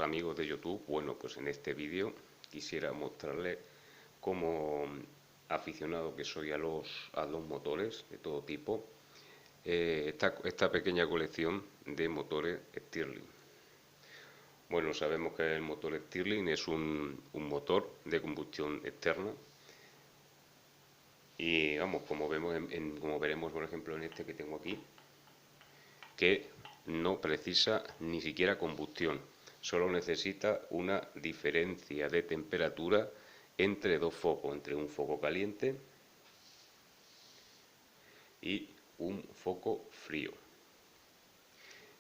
amigos de YouTube. Bueno, pues en este vídeo quisiera mostrarles como aficionado que soy a los motores de todo tipo, esta pequeña colección de motores Stirling. Bueno, sabemos que el motor Stirling es un motor de combustión externa y vamos, como vemos como veremos por ejemplo en este que tengo aquí, que no precisa ni siquiera combustión, solo necesita una diferencia de temperatura entre dos focos, entre un foco caliente y un foco frío.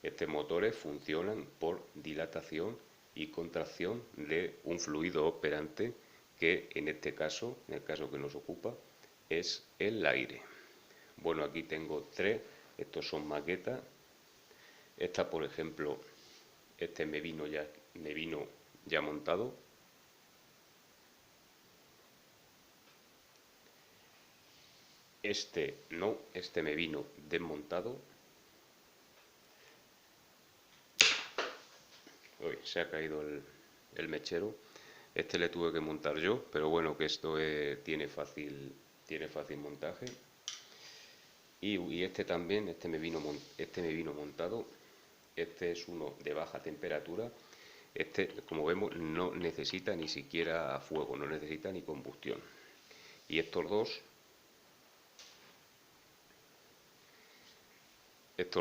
Estos motores funcionan por dilatación y contracción de un fluido operante que en este caso, en el caso que nos ocupa, es el aire. Bueno, aquí tengo tres, estos son maquetas. Esta, por ejemplo, este me vino ya montado. Este no, este me vino desmontado. Uy, se ha caído el mechero. Este le tuve que montar yo, pero bueno, que esto tiene fácil montaje. Y este también, este me vino montado. Este es uno de baja temperatura. Este, como vemos, no necesita ni siquiera fuego, no necesita ni combustión. Y estos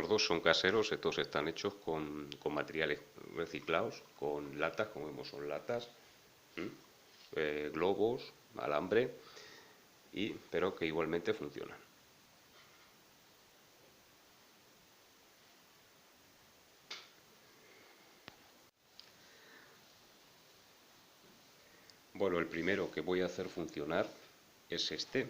dos son caseros, estos están hechos con materiales reciclados, con latas, como vemos son latas, globos, alambre, pero que igualmente funcionan. Bueno, el primero que voy a hacer funcionar es este.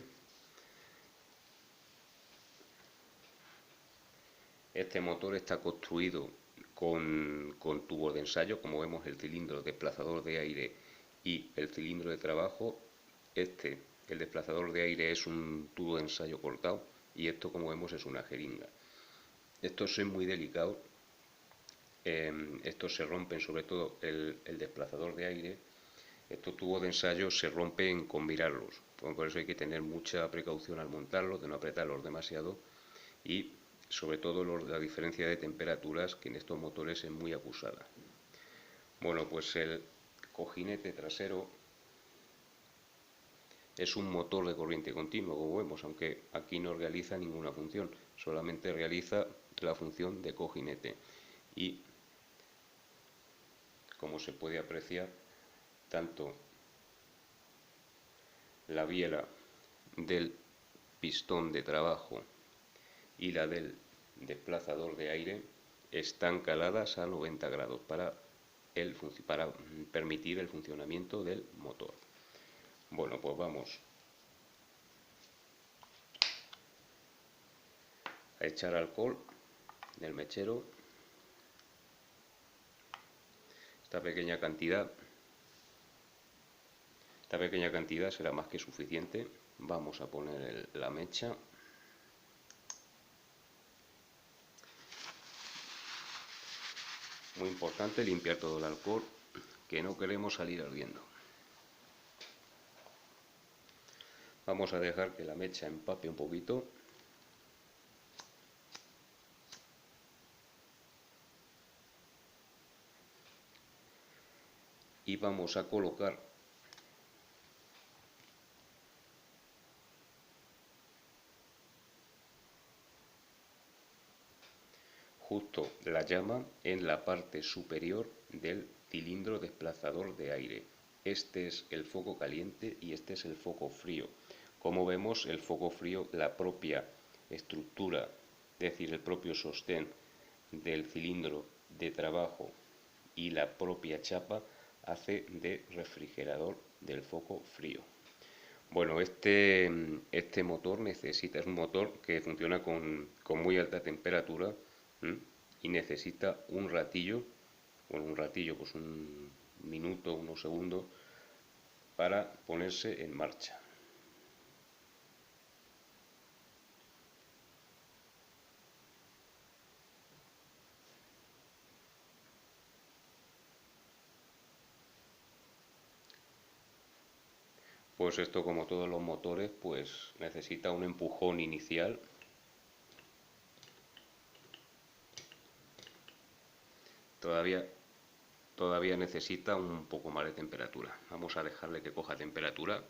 Este motor está construido con tubos de ensayo, como vemos el cilindro desplazador de aire y el cilindro de trabajo. El desplazador de aire es un tubo de ensayo cortado y esto, como vemos, es una jeringa. Estos son muy delicados, estos se rompen, sobre todo el desplazador de aire. Estos tubos de ensayo se rompen con mirarlos, por eso hay que tener mucha precaución al montarlos, de no apretarlos demasiado y sobre todo la diferencia de temperaturas, que en estos motores es muy acusada. Bueno, pues el cojinete trasero es un motor de corriente continua, como vemos, aunque aquí no realiza ninguna función, solamente realiza la función de cojinete. Y como se puede apreciar, tanto la biela del pistón de trabajo y la del desplazador de aire están caladas a 90 grados para permitir el funcionamiento del motor. Bueno, pues vamos a echar alcohol del mechero. Esta pequeña cantidad será más que suficiente. Vamos a poner la mecha. Muy importante limpiar todo el alcohol, que no queremos salir ardiendo. Vamos a dejar que la mecha empape un poquito. Y vamos a colocar justo la llama en la parte superior del cilindro desplazador de aire. Este es el foco caliente y este es el foco frío. Como vemos, el foco frío, la propia estructura, es decir, el propio sostén del cilindro de trabajo y la propia chapa hace de refrigerador del foco frío. Bueno, este motor es un motor que funciona con muy alta temperatura y necesita un ratillo, pues un minuto, unos segundos, para ponerse en marcha. Pues esto, como todos los motores, pues necesita un empujón inicial. Todavía necesita un poco más de temperatura. Vamos a dejarle que coja temperatura.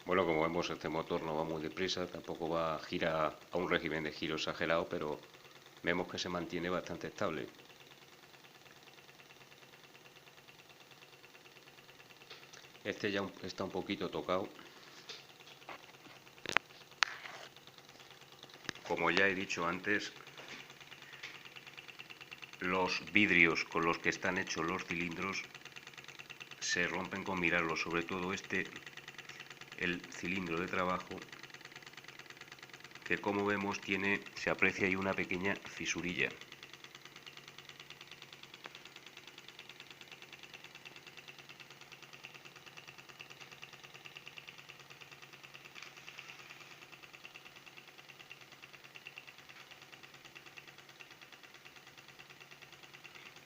Bueno, como vemos, este motor no va muy deprisa, tampoco va a girar a un régimen de giro exagerado, pero vemos que se mantiene bastante estable. Este ya está un poquito tocado. Como ya he dicho antes, los vidrios con los que están hechos los cilindros se rompen con mirarlos, sobre todo el cilindro de trabajo, que como vemos se aprecia ahí una pequeña fisurilla.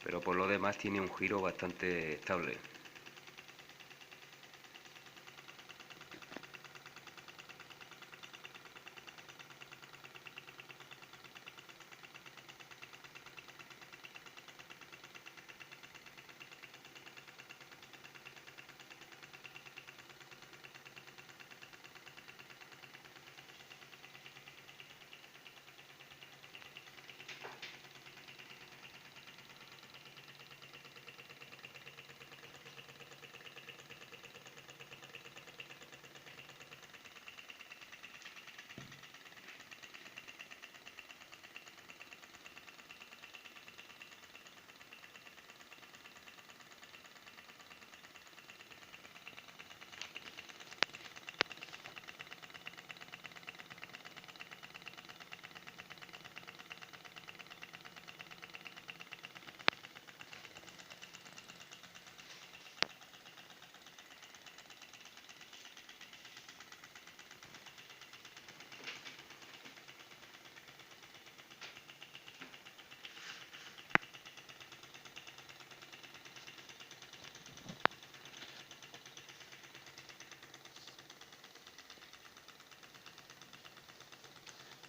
Pero por lo demás tiene un giro bastante estable.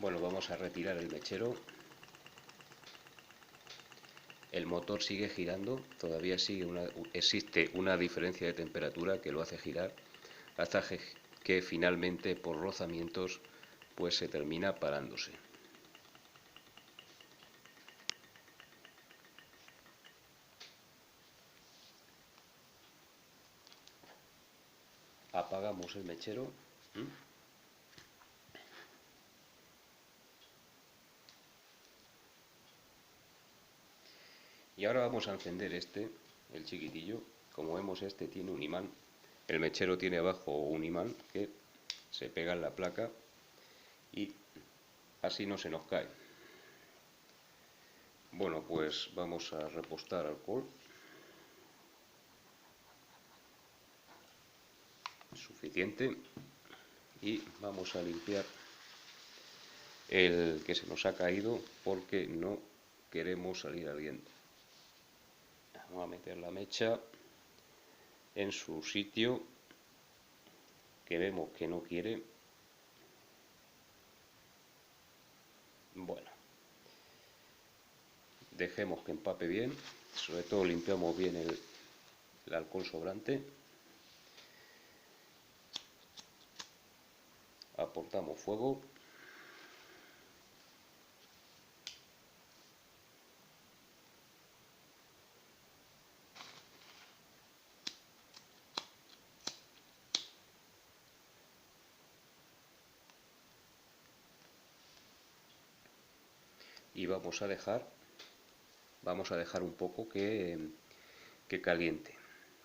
Bueno, vamos a retirar el mechero. El motor sigue girando, todavía existe una diferencia de temperatura que lo hace girar hasta que finalmente por rozamientos pues se termina parándose. Apagamos el mechero. Y ahora vamos a encender el chiquitillo. Como vemos, este tiene un imán. El mechero tiene abajo un imán que se pega en la placa y así no se nos cae. Bueno, pues vamos a repostar alcohol. Suficiente. Y vamos a limpiar el que se nos ha caído porque no queremos salir ardiendo. Vamos a meter la mecha en su sitio que vemos que no quiere. Bueno, dejemos que empape bien, sobre todo limpiamos bien el alcohol sobrante. Aportamos fuego. Y vamos a dejar un poco que caliente.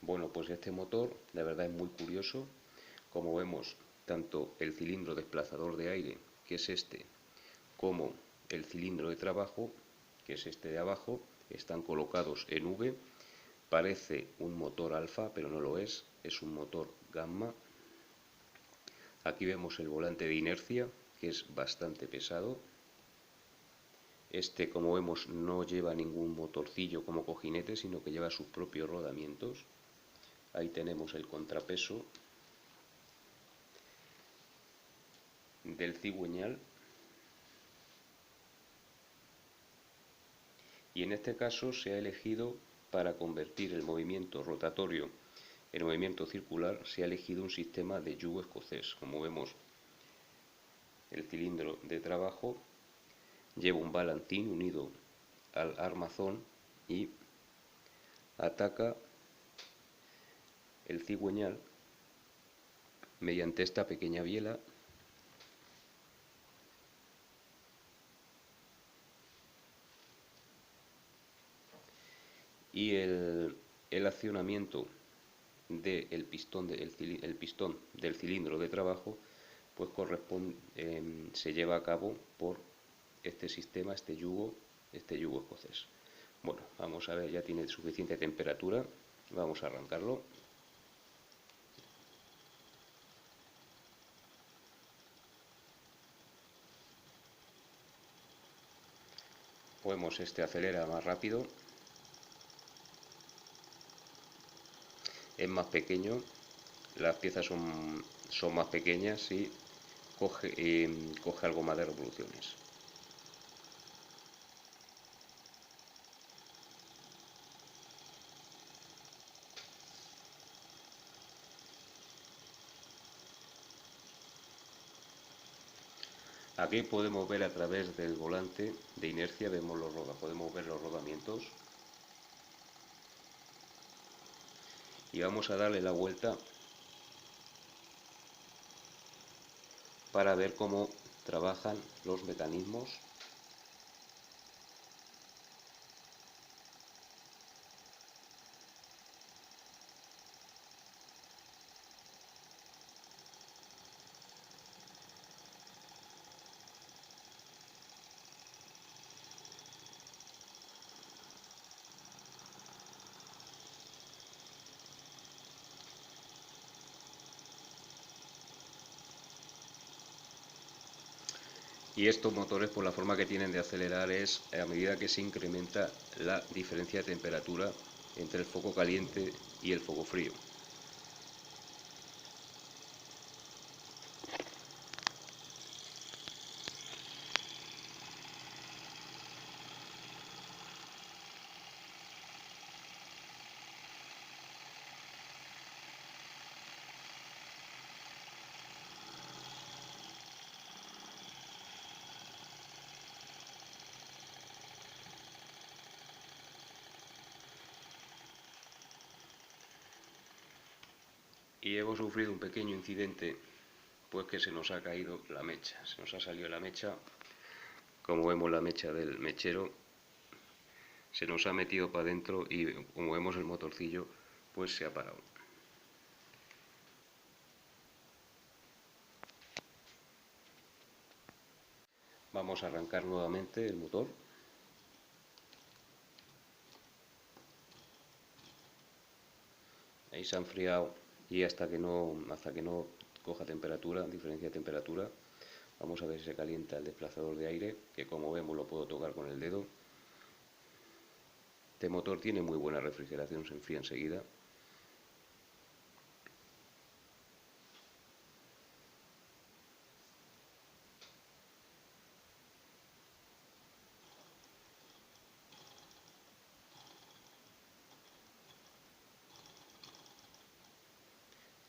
Bueno, pues este motor de verdad es muy curioso. Como vemos, tanto el cilindro desplazador de aire, que es este, como el cilindro de trabajo, que es este de abajo, están colocados en V. Parece un motor alfa, pero no lo es un motor gamma. Aquí vemos el volante de inercia, que es bastante pesado. Este, como vemos, no lleva ningún motorcillo como cojinete, sino que lleva sus propios rodamientos. Ahí tenemos el contrapeso del cigüeñal. Y en este caso se ha elegido, para convertir el movimiento rotatorio en movimiento circular, se ha elegido un sistema de yugo escocés. Como vemos, el cilindro de trabajo lleva un balancín unido al armazón y ataca el cigüeñal mediante esta pequeña biela, y el accionamiento del pistón, el pistón del cilindro de trabajo pues se lleva a cabo por este sistema, este yugo escocés. Bueno, vamos a ver, ya tiene suficiente temperatura, vamos a arrancarlo. Vemos, este acelera más rápido, es más pequeño, las piezas son más pequeñas y coge algo más de revoluciones. Aquí podemos ver, a través del volante de inercia, podemos ver los rodamientos. Y vamos a darle la vuelta para ver cómo trabajan los mecanismos. Y estos motores, por la forma que tienen de acelerar, es a medida que se incrementa la diferencia de temperatura entre el foco caliente y el foco frío. Y hemos sufrido un pequeño incidente, pues que se nos ha caído la mecha, se nos ha salido la mecha. Como vemos, la mecha del mechero se nos ha metido para adentro y, como vemos, el motorcillo pues se ha parado. Vamos a arrancar nuevamente el motor. Ahí se ha enfriado, y hasta que no coja temperatura, diferencia de temperatura, vamos a ver si se calienta el desplazador de aire, que como vemos lo puedo tocar con el dedo. Este motor tiene muy buena refrigeración, se enfría enseguida.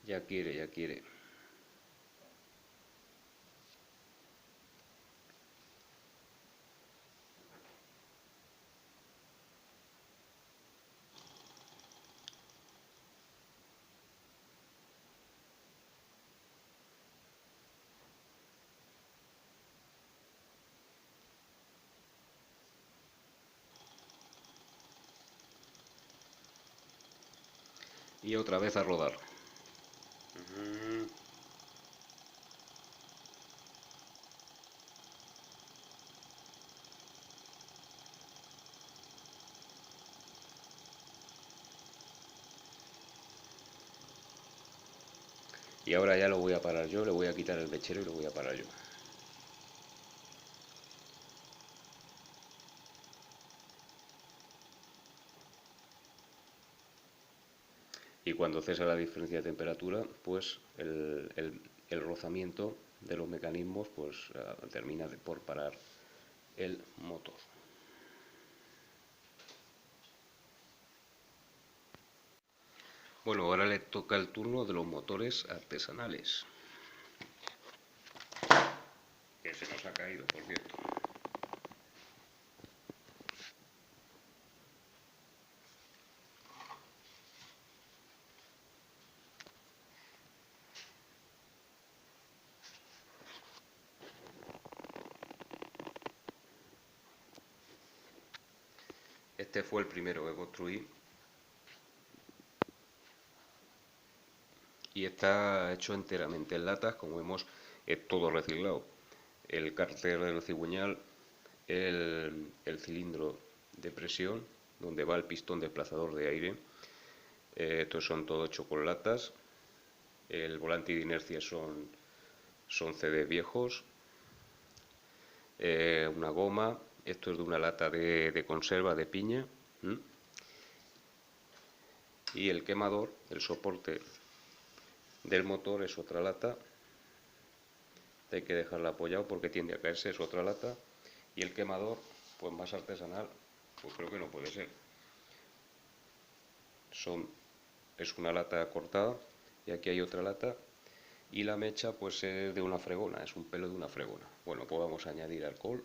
Ya quiere, ya quiere. Y otra vez a rodar. Y ahora ya lo voy a parar yo, le voy a quitar el mechero y lo voy a parar yo. Y cuando cesa la diferencia de temperatura, pues el rozamiento de los mecanismos pues termina por parar el motor. Bueno, ahora le toca el turno de los motores artesanales. Que se nos ha caído, por cierto. Este fue el primero que construí. Y está hecho enteramente en latas, como vemos, es todo reciclado. El cárter del cigüeñal, el cilindro de presión, donde va el pistón desplazador de aire, estos son todo hecho con latas. El volante de inercia son CD viejos, una goma, esto es de una lata de conserva de piña, y el quemador, el soporte del motor es otra lata, hay que dejarla apoyado porque tiende a caerse, es otra lata, y el quemador, pues más artesanal, pues creo que no puede ser. Es una lata cortada y aquí hay otra lata, y la mecha pues es de una fregona, es un pelo de una fregona. Bueno, pues vamos a añadir alcohol.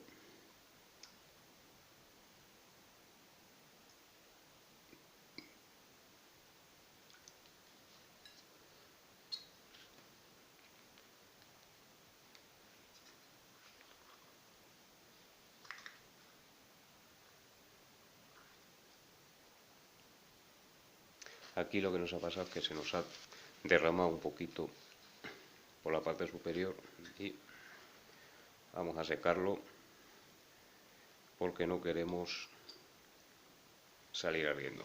Aquí lo que nos ha pasado es que se nos ha derramado un poquito por la parte superior y vamos a secarlo porque no queremos salir ardiendo.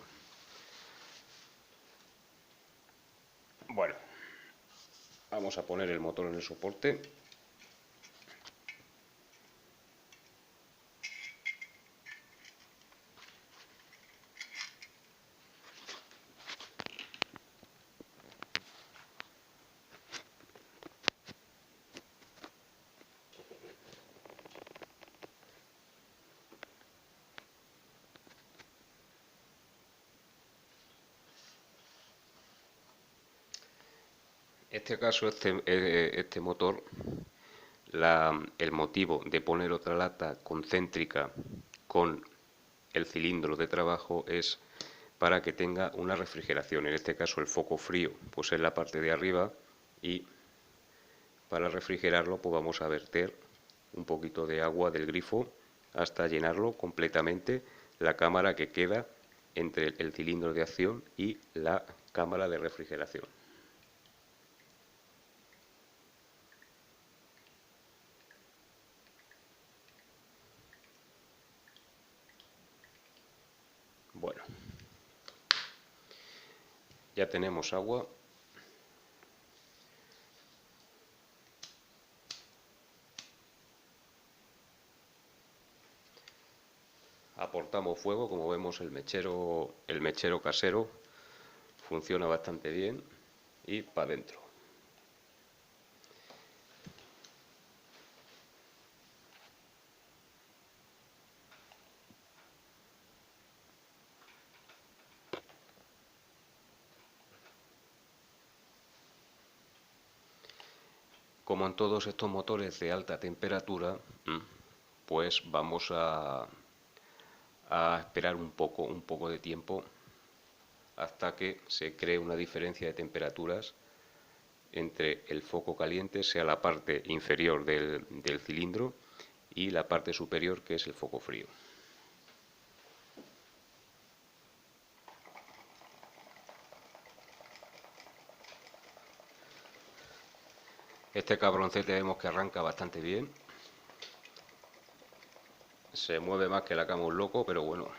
Bueno, vamos a poner el motor en el soporte. Este motor, el motivo de poner otra lata concéntrica con el cilindro de trabajo es para que tenga una refrigeración, en este caso el foco frío pues en la parte de arriba, y para refrigerarlo pues vamos a verter un poquito de agua del grifo hasta llenarlo completamente la cámara que queda entre el cilindro de acción y la cámara de refrigeración. Bueno, ya tenemos agua. Aportamos fuego, como vemos el mechero casero funciona bastante bien, y para adentro. Como en todos estos motores de alta temperatura, pues vamos a esperar un poco de tiempo hasta que se cree una diferencia de temperaturas entre el foco caliente, sea la parte inferior del cilindro, y la parte superior, que es el foco frío. Este cabroncete vemos que arranca bastante bien. Se mueve más que la cama un loco, pero bueno.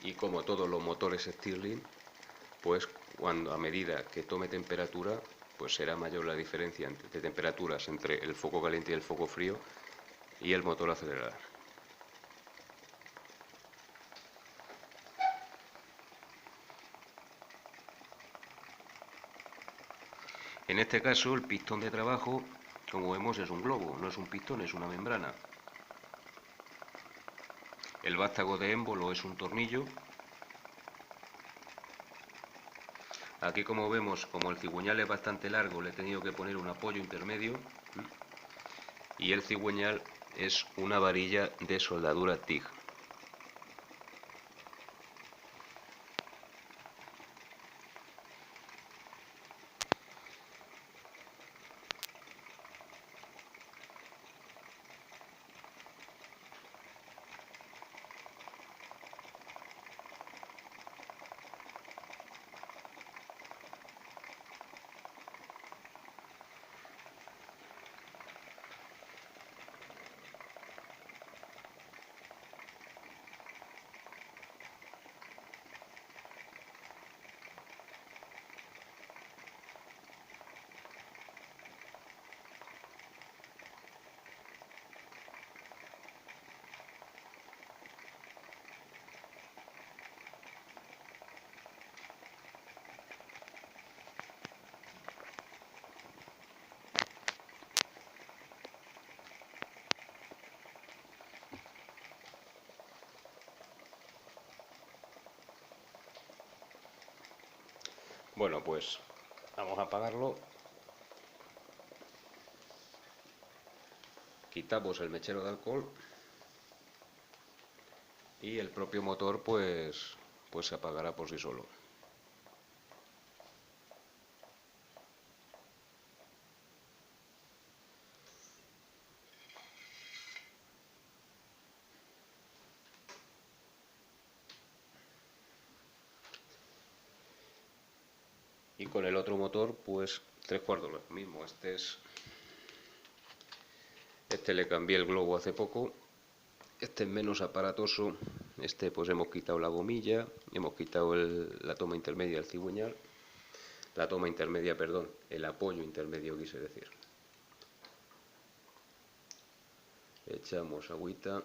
y como todos los motores Stirling, pues a medida que tome temperatura, pues será mayor la diferencia de temperaturas entre el foco caliente y el foco frío y el motor acelerará. En este caso el pistón de trabajo, como vemos, es un globo, no es un pistón, es una membrana. El vástago de émbolo es un tornillo. Aquí, como vemos, como el cigüeñal es bastante largo, le he tenido que poner un apoyo intermedio. Y el cigüeñal es una varilla de soldadura TIG. Bueno, pues vamos a apagarlo. Quitamos el mechero de alcohol y el propio motor pues se apagará por sí solo. Y con el otro motor pues tres cuartos lo mismo. Este le cambié el globo hace poco. Este es menos aparatoso. Este pues hemos quitado la gomilla, hemos quitado la toma intermedia del cigüeñal. La toma intermedia, perdón, el apoyo intermedio quise decir. Echamos agüita.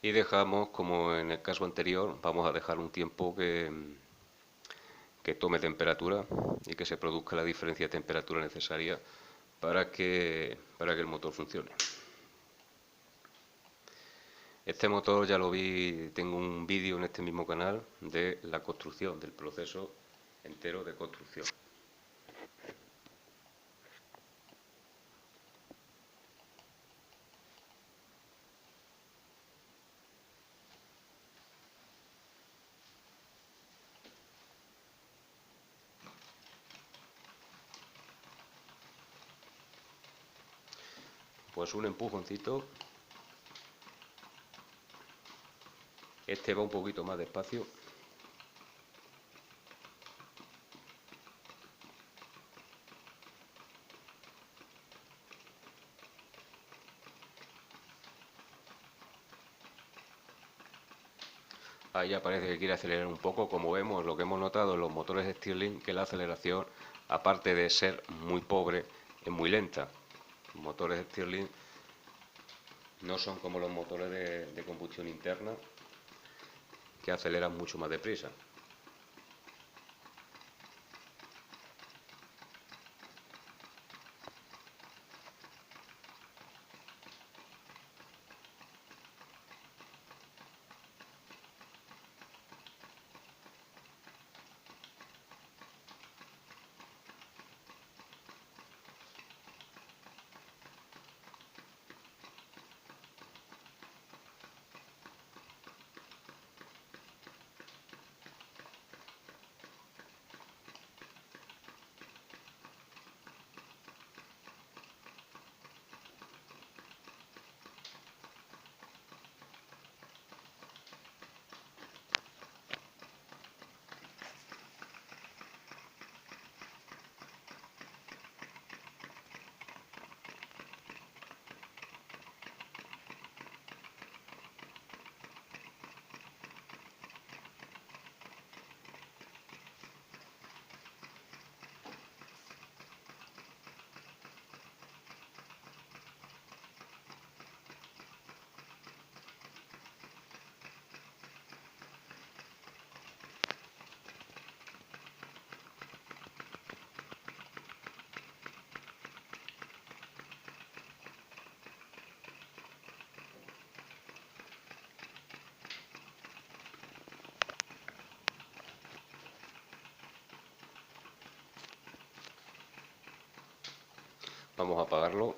Y dejamos, como en el caso anterior, vamos a dejar un tiempo que tome temperatura y que se produzca la diferencia de temperatura necesaria para que el motor funcione. Este motor ya lo vi, tengo un vídeo en este mismo canal de la construcción, del proceso entero de construcción. Pues un empujoncito. Este va un poquito más despacio. Ahí ya parece que quiere acelerar un poco. Como vemos, lo que hemos notado en los motores Stirling, que la aceleración, aparte de ser muy pobre, es muy lenta. Los motores Stirling no son como los motores de combustión interna, que aceleran mucho más deprisa. Vamos a apagarlo.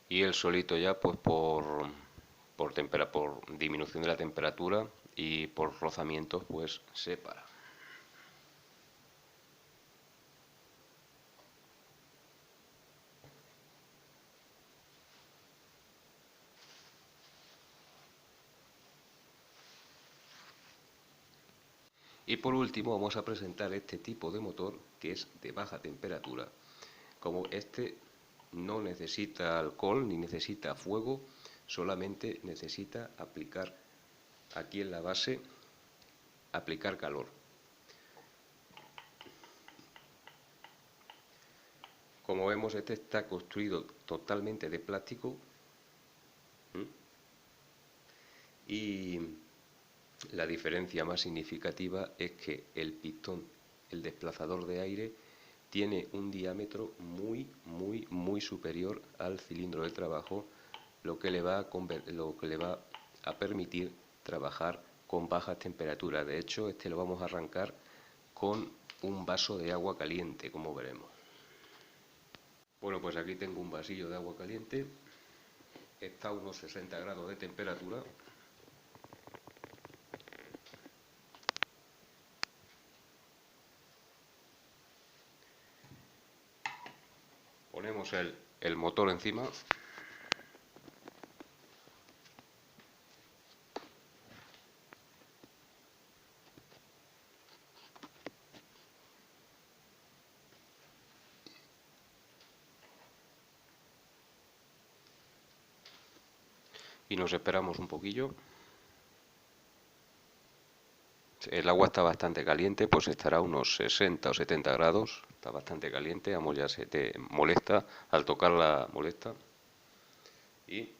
Y él solito ya, pues por disminución de la temperatura y por rozamientos, pues se para. Y por último vamos a presentar este tipo de motor que es de baja temperatura. Como este no necesita alcohol ni necesita fuego, solamente necesita aplicar aquí en la base, aplicar calor. Como vemos, este está construido totalmente de plástico. Y la diferencia más significativa es que el pistón, el desplazador de aire, tiene un diámetro muy superior al cilindro de trabajo, lo que le va a permitir trabajar con bajas temperaturas. De hecho, este lo vamos a arrancar con un vaso de agua caliente, como veremos. Bueno, pues aquí tengo un vasillo de agua caliente, está a unos 60 grados de temperatura. Ponemos el motor encima. Y nos esperamos un poquillo. El agua está bastante caliente, pues estará a unos 60 o 70 grados. Está bastante caliente, vamos, ya se te molesta, al tocarla molesta. Y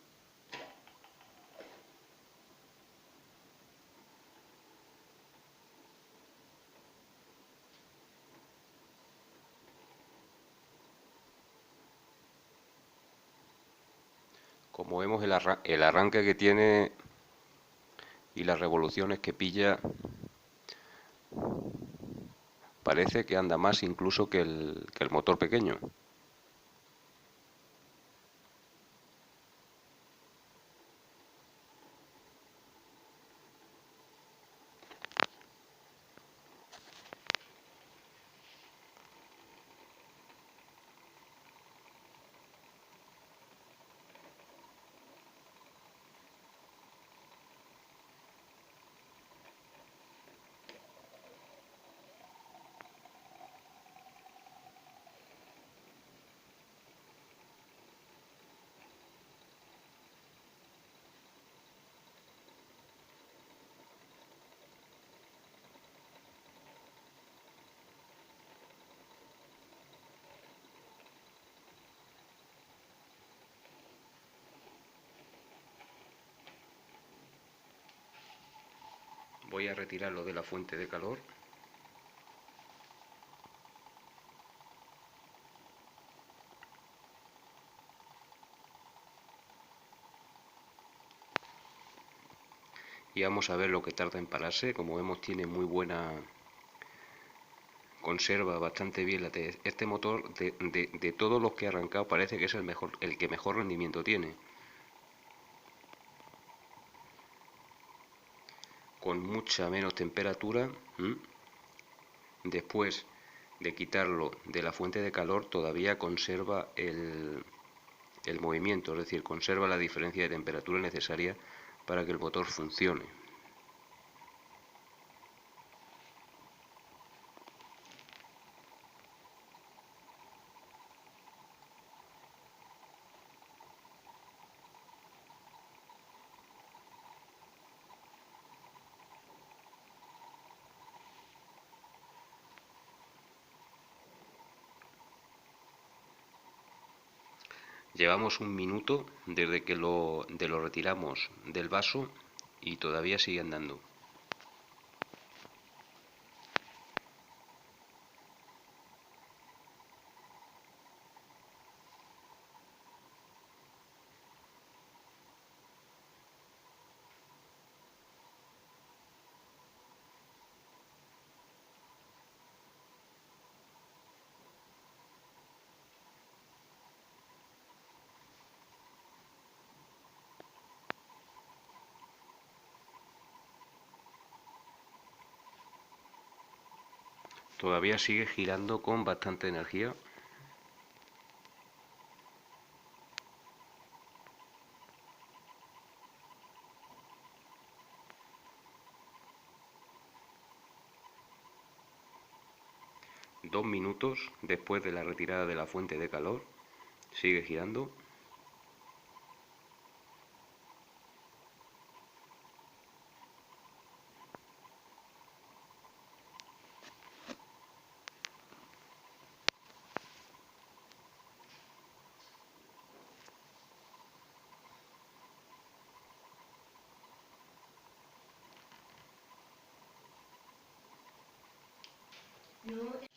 como vemos el arranque que tiene y las revoluciones que pilla, parece que anda más incluso que el motor pequeño. Voy a retirarlo de la fuente de calor. Y vamos a ver lo que tarda en pararse. Como vemos, tiene muy buena, conserva bastante bien este motor. De todos los que he arrancado, parece que es el que mejor rendimiento tiene. Con mucha menos temperatura. Después de quitarlo de la fuente de calor, todavía conserva el movimiento, es decir, conserva la diferencia de temperatura necesaria para que el motor funcione. Llevamos un minuto desde que lo retiramos del vaso y todavía sigue andando. Todavía sigue girando con bastante energía. Dos minutos después de la retirada de la fuente de calor, sigue girando. No.